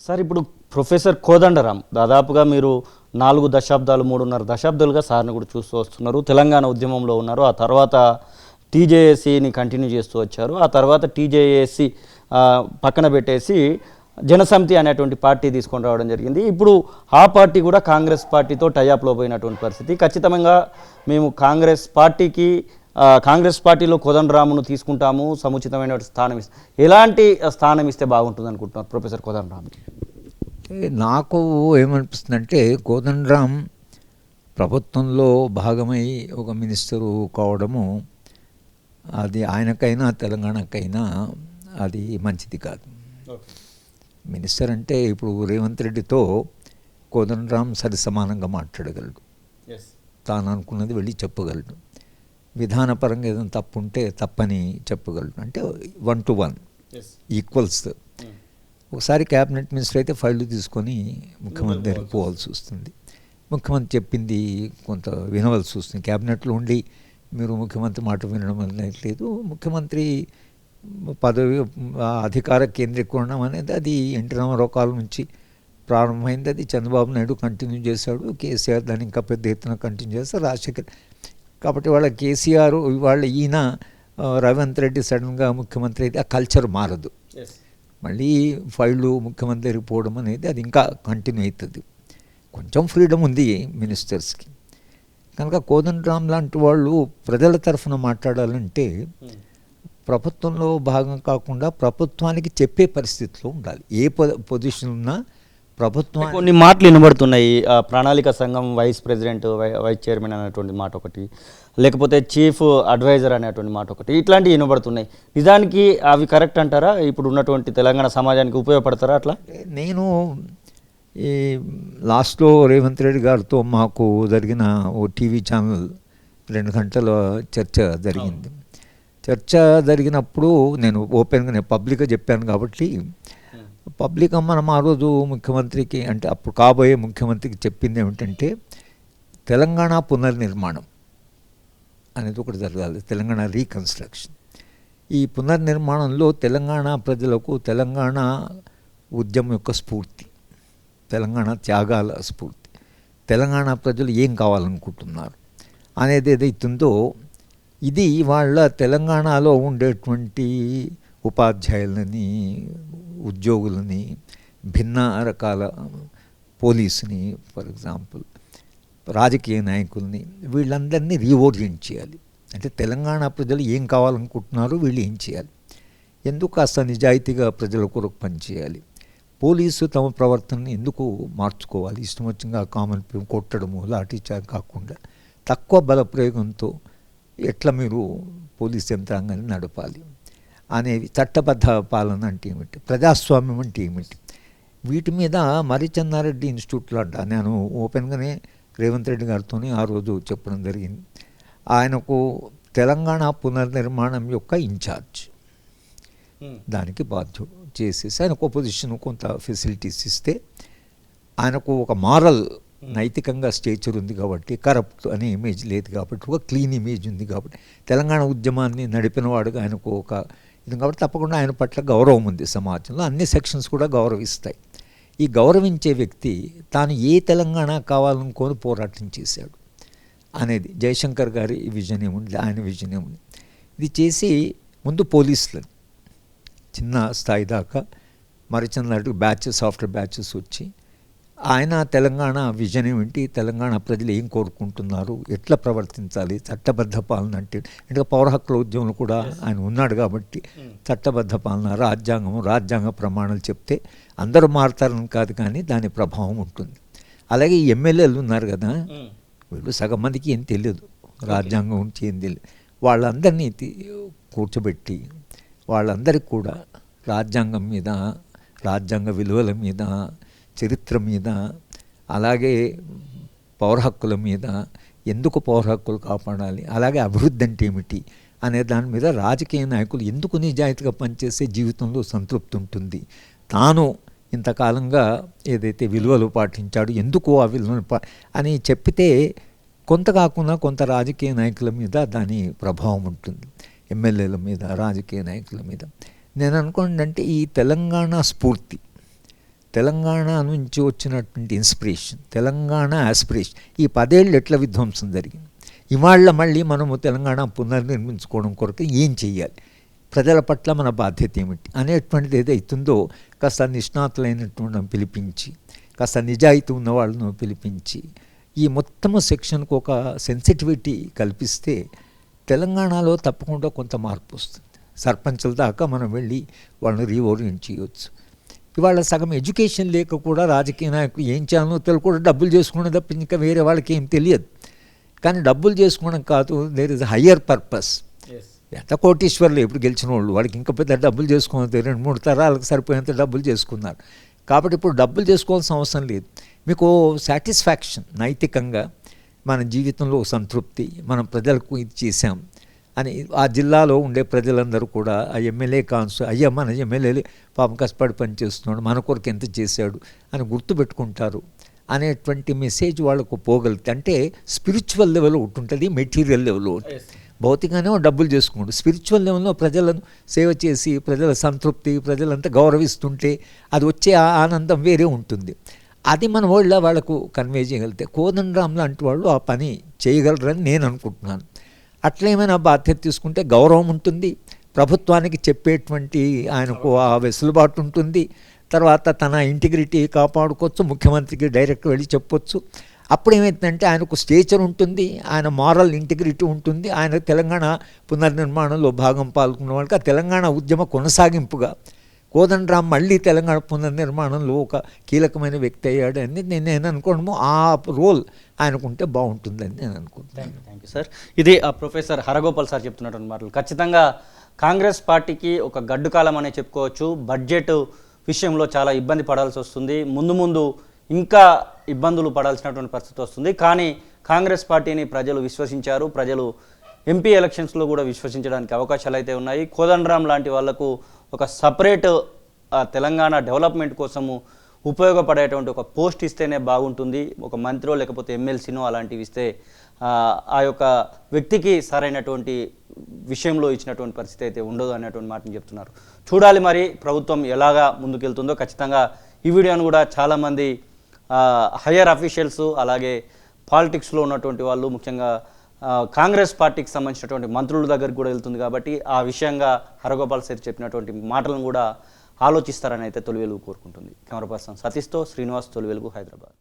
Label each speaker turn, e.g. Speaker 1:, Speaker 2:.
Speaker 1: Sir ఇప్పుడు professor Kodandaram దాదాపుగా మీరు 4 దశాబ్దాలు 3.5 దశాబ్దాలుగా సార్ని కూడా చూస్తూ వస్తున్నారు. తెలంగాణ ఉద్యమంలో ఉన్నారు. ఆ తర్వాత టీజేఏసీని కంటిన్యూ చేస్తూ వచ్చారు. ఆ తర్వాత టీజేఏసీ పక్కన పెట్టేసి జనసమితి అనేటువంటి పార్టీ తీసుకొని రావడం జరిగింది. ఇప్పుడు ఆ పార్టీ కూడా కాంగ్రెస్ పార్టీతో టైఅప్లో పోయినటువంటి పరిస్థితి. ఖచ్చితంగా మేము కాంగ్రెస్ పార్టీలో కోదండరామును తీసుకుంటాము, సముచితమైన స్థానం ఇస్తాం. ఎలాంటి స్థానం ఇస్తే బాగుంటుంది అనుకుంటున్నారు ప్రొఫెసర్ కోదండరాంకి?
Speaker 2: నాకు ఏమనిపిస్తుందంటే కోదండరాం ప్రభుత్వంలో భాగమై ఒక మినిస్టరు కావడము అది ఆయనకైనా తెలంగాణకైనా అది మంచిది కాదు. మినిస్టర్ అంటే ఇప్పుడు రేవంత్ రెడ్డితో కోదండరాం సరి సమానంగా మాట్లాడగలడు, తాను అనుకున్నది వెళ్ళి చెప్పగలడు, విధానపరంగా ఏదైనా తప్పు ఉంటే తప్పని చెప్పగలడు. అంటే 1 to 1 ఈక్వల్స్. ఒకసారి క్యాబినెట్ మినిస్టర్ అయితే ఫైళ్ళు తీసుకొని ముఖ్యమంత్రి దగ్గరికి పోవాల్సి వస్తుంది. ముఖ్యమంత్రి చెప్పింది కొంత వినవలసి వస్తుంది. క్యాబినెట్లో ఉండి మీరు ముఖ్యమంత్రి మాట వినడం లేదు. ముఖ్యమంత్రి పదవి అధికార కేంద్రీకరణం అనేది అది ఎన్టీ రామారావు కాలం నుంచి ప్రారంభమైంది. అది చంద్రబాబు నాయుడు కంటిన్యూ చేశాడు, కేసీఆర్ దాన్ని ఇంకా పెద్ద ఎత్తున కంటిన్యూ చేస్తారు, రాజశేఖర్. కాబట్టి వాళ్ళ కేసీఆర్ వాళ్ళ ఈయన రేవంత్ రెడ్డి సడన్గా ముఖ్యమంత్రి అయితే ఆ కల్చర్ మారదు. మళ్ళీ ఫైళ్ళు ముఖ్యమంత్రి దగ్గరికి పోవడం అనేది అది ఇంకా కంటిన్యూ అవుతుంది. కొంచెం ఫ్రీడమ్ ఉంది మినిస్టర్స్కి. కనుక కోదండరాం లాంటి వాళ్ళు ప్రజల తరఫున మాట్లాడాలంటే ప్రభుత్వంలో భాగం కాకుండా ప్రభుత్వానికి చెప్పే పరిస్థితిలో ఉండాలి. ఏ పొజిషన్ ఉన్నా ప్రభుత్వం.
Speaker 1: కొన్ని మాటలు వినబడుతున్నాయి, ప్రణాళిక సంఘం వైస్ ప్రెసిడెంట్, వైస్ చైర్మన్ అనేటువంటి మాట ఒకటి, లేకపోతే చీఫ్ అడ్వైజర్ అనేటువంటి మాట ఒకటి, ఇట్లాంటివి వినబడుతున్నాయి. నిజానికి అవి కరెక్ట్ అంటారా? ఇప్పుడు ఉన్నటువంటి తెలంగాణ సమాజానికి ఉపయోగపడతారా అట్లా?
Speaker 2: నేను ఈ లాస్ట్లో రేవంత్ రెడ్డి గారితో మాకు జరిగిన ఓ టీవీ ఛానల్ 2 గంటల చర్చ జరిగింది. చర్చ జరిగినప్పుడు నేను ఓపెన్గా పబ్లిక్గా చెప్పాను కాబట్టి పబ్లిక్గా మనం ఆ రోజు ముఖ్యమంత్రికి అంటే అప్పుడు కాబోయే ముఖ్యమంత్రికి చెప్పింది ఏమిటంటే తెలంగాణ పునర్నిర్మాణం అనేది ఒకటి జరగాలి, తెలంగాణ రీకన్స్ట్రక్షన్. ఈ పునర్నిర్మాణంలో తెలంగాణ ప్రజలకు తెలంగాణ ఉద్యమం యొక్క స్ఫూర్తి, తెలంగాణ త్యాగాల స్ఫూర్తి, తెలంగాణ ప్రజలు ఏం కావాలనుకుంటున్నారు అనేది ఏదైతుందో ఇది వాళ్ళ తెలంగాణలో ఉండేటువంటి ఉపాధ్యాయులని, ఉద్యోగులని, భిన్న రకాల పోలీసుని, ఫర్ ఎగ్జాంపుల్ రాజకీయ నాయకుల్ని, వీళ్ళందరినీ రీఓరియంట్ చేయాలి. అంటే తెలంగాణ ప్రజలు ఏం కావాలనుకుంటున్నారో వీళ్ళు ఏం చేయాలి, ఎందుకు కాస్త నిజాయితీగా ప్రజల కొరకు పనిచేయాలి, పోలీసు తమ ప్రవర్తనని ఎందుకు మార్చుకోవాలి, ఇష్టం వచ్చింగా కామన్ కొట్టడము లాఠీచార్జ్ కాకుండా తక్కువ బల ప్రయోగంతో ఎట్లా మీరు పోలీస్ యంత్రాంగాన్ని నడపాలి అనేవి, చట్టబద్ధ పాలన అంటే ఏమిటి, ప్రజాస్వామ్యం అంటే ఏమిటి, వీటి మీద మరి చెన్నారెడ్డి ఇన్స్టిట్యూట్లో అంట నేను ఓపెన్గానే రేవంత్ రెడ్డి గారితో ఆ రోజు చెప్పడం జరిగింది. ఆయనకు తెలంగాణ పునర్నిర్మాణం యొక్క ఇన్ఛార్జ్, దానికి బాధ్యత చేసేసి ఆయనకు పొజిషన్ కొంత ఫెసిలిటీస్ ఇస్తే ఆయనకు ఒక మారల్ నైతికంగా స్టేచర్ ఉంది కాబట్టి, కరప్ట్ అనే ఇమేజ్ లేదు కాబట్టి, ఒక క్లీన్ ఇమేజ్ ఉంది కాబట్టి, తెలంగాణ ఉద్యమాన్ని నడిపినవాడుగా ఆయనకు ఒక ఇది కాబట్టి తప్పకుండా ఆయన పట్ల గౌరవం ఉంది సమాజంలో, అన్ని సెక్షన్స్ కూడా గౌరవిస్తాయి. ఈ గౌరవించే వ్యక్తి తాను ఏ తెలంగాణ కావాలనుకొని పోరాటం చేశాడు అనేది జయశంకర్ గారి విజన్ ఏముంది, ఆయన విజన్ ఏముంది, ఇది చేసి ముందు పోలీసులని చిన్న స్థాయి దాకా మరిచంద్ర బ్యాచెస్ ఆఫ్టర్ బ్యాచెస్ వచ్చి ఆయన తెలంగాణ విజన్ ఏమిటి, తెలంగాణ ప్రజలు ఏం కోరుకుంటున్నారు, ఎట్లా ప్రవర్తించాలి, చట్టబద్ధ పాలన అంటే పౌర హక్కుల ఉద్యమంలో కూడా ఆయన ఉన్నాడు కాబట్టి చట్టబద్ధ పాలన, రాజ్యాంగ ప్రమాణాలు చెప్తే అందరూ మారుతారని కాదు కానీ దాని ప్రభావం ఉంటుంది. అలాగే ఈ ఎమ్మెల్యేలు ఉన్నారు కదా, వీళ్ళు సగం మందికి ఏం తెలియదు, రాజ్యాంగం గురించి ఏం తెలియదు. వాళ్ళందరినీ కూర్చోబెట్టి వాళ్ళందరికీ కూడా రాజ్యాంగం మీద, రాజ్యాంగ విలువల మీద, చరిత్ర మీద, అలాగే పౌర హక్కుల మీద, ఎందుకు పౌర హక్కులు కాపాడాలి, అలాగే అభివృద్ధి అంటే ఏమిటి అనే దాని మీద రాజకీయ నాయకులు ఎందుకు నిజాయితీగా పనిచేసే జీవితంలో సంతృప్తి ఉంటుంది, తాను ఇంతకాలంగా ఏదైతే విలువలు పాటించాడు ఎందుకు ఆ విలువలు అని చెప్పితే కొంత కాకుండా కొంత రాజకీయ నాయకుల మీద దాని ప్రభావం ఉంటుంది, ఎమ్మెల్యేల మీద, రాజకీయ నాయకుల మీద. నేను అనుకోండి అంటే ఈ తెలంగాణ స్ఫూర్తి, తెలంగాణ నుంచి వచ్చినటువంటి ఇన్స్పిరేషన్, తెలంగాణ ఆస్పిరేషన్, ఈ 10 ఏళ్ళు ఎట్లా విధ్వంసం జరిగింది, ఇవాళ మళ్ళీ మనము తెలంగాణ పునర్నిర్మించుకోవడం కొరకు ఏం చేయాలి, ప్రజల పట్ల మన బాధ్యత ఏమిటి అనేటువంటిది ఏదైతుందో కాస్త నిష్ణాతులైనటువంటి పిలిపించి, కాస్త నిజాయితీ ఉన్న వాళ్ళను పిలిపించి ఈ మొత్తము సెక్షన్కు ఒక సెన్సిటివిటీ కల్పిస్తే తెలంగాణలో తప్పకుండా కొంత మార్పు వస్తుంది. సర్పంచుల దాకా మనం వెళ్ళి వాళ్ళని రీఓరియంట్ చేయవచ్చు. ఇవాళ సగం ఎడ్యుకేషన్ లేక కూడా రాజకీయ నాయకులు ఏం చేయాలో కూడా డబ్బులు చేసుకునే తప్ప ఇంకా వేరే వాళ్ళకి ఏం తెలియదు. కానీ డబ్బులు చేసుకోవడం కాదు, దేర్ ఇస్ హయ్యర్ పర్పస్. ఎంత కోటీశ్వర్లు ఎప్పుడు గెలిచిన వాళ్ళు, వాళ్ళకి ఇంకా పెద్ద డబ్బులు చేసుకున్నారు, 2-3 తరాలకు సరిపోయేంత డబ్బులు చేసుకున్నారు. కాబట్టి ఇప్పుడు డబ్బులు చేసుకోవాల్సిన అవసరం లేదు. మీకు సాటిస్ఫాక్షన్, నైతికంగా మన జీవితంలో సంతృప్తి, మనం ప్రజలకు ఇది చేశాం అని ఆ జిల్లాలో ఉండే ప్రజలందరూ కూడా ఆ ఎమ్మెల్యే అయ్యా మన ఎమ్మెల్యేలు పాపం కష్టపడి పనిచేస్తున్నాడు, మన కొరకు ఎంత చేశాడు అని గుర్తుపెట్టుకుంటారు అనేటువంటి మెసేజ్ వాళ్ళకు పోగలిగితే, అంటే స్పిరిచువల్ లెవెల్ ఒకటి ఉంటుంది, మెటీరియల్ లెవెల్ ఒకటి. భౌతికంగానే డబ్బులు చేసుకుంటాడు, స్పిరిచువల్ లెవెల్లో ప్రజలను సేవ చేసి ప్రజల సంతృప్తి, ప్రజలంతా గౌరవిస్తుంటే అది వచ్చే ఆనందం వేరే ఉంటుంది. అది మన వాళ్ళకు కన్వే చేయగలిగితే కోదండరామ్ లాంటి వాళ్ళు ఆ పని చేయగలరని నేను అనుకుంటున్నాను. అట్లేమైనా బాధ్యత తీసుకుంటే గౌరవం ఉంటుంది, ప్రభుత్వానికి చెప్పేటువంటి ఆయనకు ఆ వెసులుబాటు ఉంటుంది, తర్వాత తన ఇంటిగ్రిటీ కాపాడుకోవచ్చు, ముఖ్యమంత్రికి డైరెక్ట్ వెళ్ళి చెప్పొచ్చు. అప్పుడు ఏమవుతుందంటే ఆయనకు స్టేచర్ ఉంటుంది, ఆయన మారల్ ఇంటిగ్రిటీ ఉంటుంది, ఆయన తెలంగాణ పునర్నిర్మాణంలో భాగం పాల్గొన్న వాళ్ళకి ఆ తెలంగాణ ఉద్యమ కొనసాగింపుగా కోదండరామ్ మళ్ళీ తెలంగాణ పునర్నిర్మాణంలో ఒక కీలకమైన వ్యక్తి అయ్యాడు అని నేను అనుకోవడము, ఆ రోల్ ఆయనకుంటే బాగుంటుందని నేను అనుకుంటున్నాను.
Speaker 1: Thank you sir. ఇది ప్రొఫెసర్ హరగోపాల్ సార్ చెప్తున్నటువంటి మాటలు. ఖచ్చితంగా కాంగ్రెస్ పార్టీకి ఒక గడ్డు కాలం అనే చెప్పుకోవచ్చు. బడ్జెట్ విషయంలో చాలా ఇబ్బంది పడాల్సి వస్తుంది, ముందు ఇంకా ఇబ్బందులు పడాల్సినటువంటి పరిస్థితి వస్తుంది. కానీ కాంగ్రెస్ పార్టీని ప్రజలు విశ్వసించారు, ప్రజలు ఎంపీ ఎలక్షన్స్లో కూడా విశ్వసించడానికి అవకాశాలు అయితే ఉన్నాయి. కోదండరామ్ లాంటి వాళ్లకు ఒక సపరేట్ తెలంగాణ డెవలప్మెంట్ కోసము ఉపయోగపడేటువంటి ఒక పోస్ట్ ఇస్తేనే బాగుంటుంది, ఒక మంత్రో లేకపోతే ఎమ్మెల్సీనో అలాంటివి ఇస్తే ఆ యొక్క వ్యక్తికి సరైనటువంటి విషయంలో ఇచ్చినటువంటి పరిస్థితి అయితే ఉండదు అనేటువంటి మాటను చెప్తున్నారు. చూడాలి మరి ప్రభుత్వం ఎలాగా ముందుకెళ్తుందో. ఖచ్చితంగా ఈ వీడియోను కూడా చాలామంది హయ్యర్ అఫీషియల్స్, అలాగే పాలిటిక్స్లో ఉన్నటువంటి వాళ్ళు, ముఖ్యంగా కాంగ్రెస్ పార్టీకి సంబంధించినటువంటి మంత్రుల దగ్గరికి కూడా వెళ్తుంది కాబట్టి ఆ విషయంగా హరగోపాల్ సార్ చెప్పినటువంటి మాటలను కూడా ఆలోచిస్తారని అయితే తొలి వెలుగు కోరుకుంటుంది. కెమెరా పర్సన్ సతీష్తో శ్రీనివాస్, తొలి వెలుగు, హైదరాబాద్.